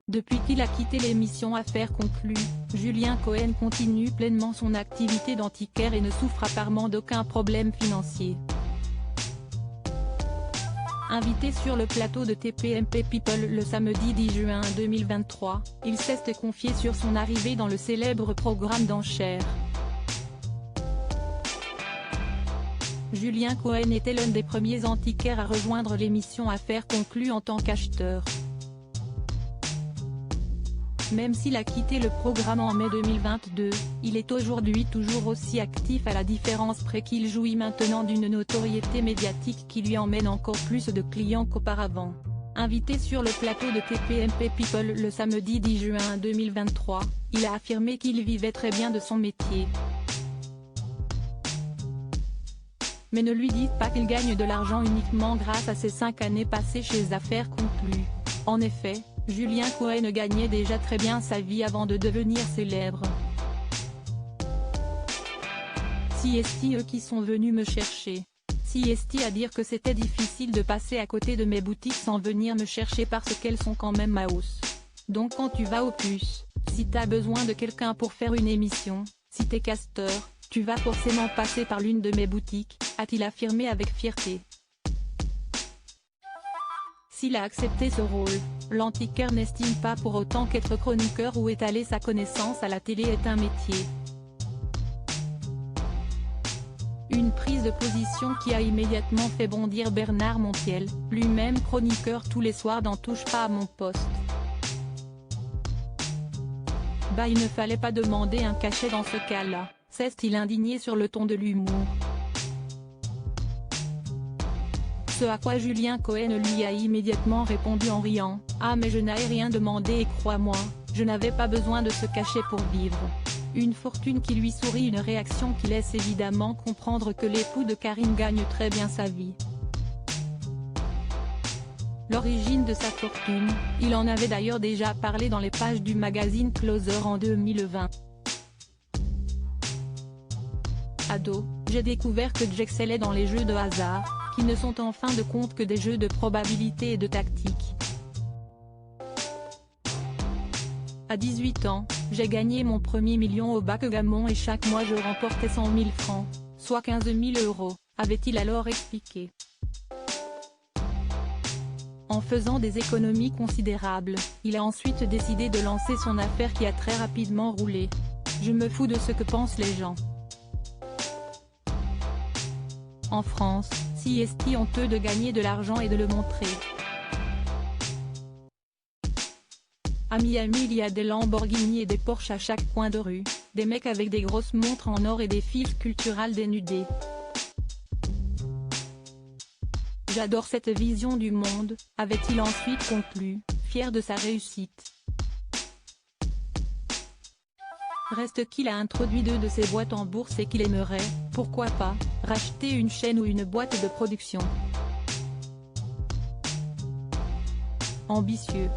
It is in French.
Depuis qu'il a quitté l'émission Affaires conclues, Julien Cohen continue pleinement son activité d'antiquaire et ne souffre apparemment d'aucun problème financier. Invité sur le plateau de TPMP People le samedi 10 juin 2023, il s'est confié sur son arrivée dans le célèbre programme d'enchères. Julien Cohen était l'un des premiers antiquaires à rejoindre l'émission Affaires conclues en tant qu'acheteur. Même s'il a quitté le programme en mai 2022, il est aujourd'hui toujours aussi actif, à la différence près qu'il jouit maintenant d'une notoriété médiatique qui lui emmène encore plus de clients qu'auparavant. Invité sur le plateau de TPMP People le samedi 10 juin 2023, il a affirmé qu'il vivait très bien de son métier. Mais ne lui dites pas qu'il gagne de l'argent uniquement grâce à ses 5 années passées chez Affaires conclues. En effet, Julien Cohen gagnait déjà très bien sa vie avant de devenir célèbre. Si est eux qui sont venus me chercher. Si est à dire que c'était difficile de passer à côté de mes boutiques sans venir me chercher parce qu'elles sont quand même à hausse. Donc quand tu vas au plus, si t'as besoin de quelqu'un pour faire une émission, si t'es casteur, tu vas forcément passer par l'une de mes boutiques, a-t-il affirmé avec fierté. S'il a accepté ce rôle, l'antiquaire n'estime pas pour autant qu'être chroniqueur ou étaler sa connaissance à la télé est un métier. Une prise de position qui a immédiatement fait bondir Bernard Montiel, lui-même chroniqueur tous les soirs dans Touche pas à mon poste. Bah, il ne fallait pas demander un cachet dans ce cas-là, s'est-il indigné sur le ton de l'humour. Ce à quoi Julien Cohen lui a immédiatement répondu en riant « Ah mais je n'avais rien demandé et crois-moi, je n'avais pas besoin de se cacher pour vivre ». Une fortune qui lui sourit, une réaction qui laisse évidemment comprendre que l'époux de Karine gagne très bien sa vie. L'origine de sa fortune, il en avait d'ailleurs déjà parlé dans les pages du magazine Closer en 2020. Ado, j'ai découvert que j'excellais dans les jeux de hasard, qui ne sont en fin de compte que des jeux de probabilité et de tactique. À 18 ans, j'ai gagné mon premier million au backgammon et chaque mois je remportais 100 000 francs, soit 15 000 €, avait-il alors expliqué. En faisant des économies considérables, il a ensuite décidé de lancer son affaire qui a très rapidement roulé. Je me fous de ce que pensent les gens. En France, si est honteux de gagner de l'argent et de le montrer. À Miami il y a des Lamborghini et des Porsche à chaque coin de rue, des mecs avec des grosses montres en or et des filles sculpturales dénudées. J'adore cette vision du monde, avait-il ensuite conclu, fier de sa réussite. Reste qu'il a introduit 2 de ses boîtes en bourse et qu'il aimerait, pourquoi pas, racheter une chaîne ou une boîte de production. Ambitieux.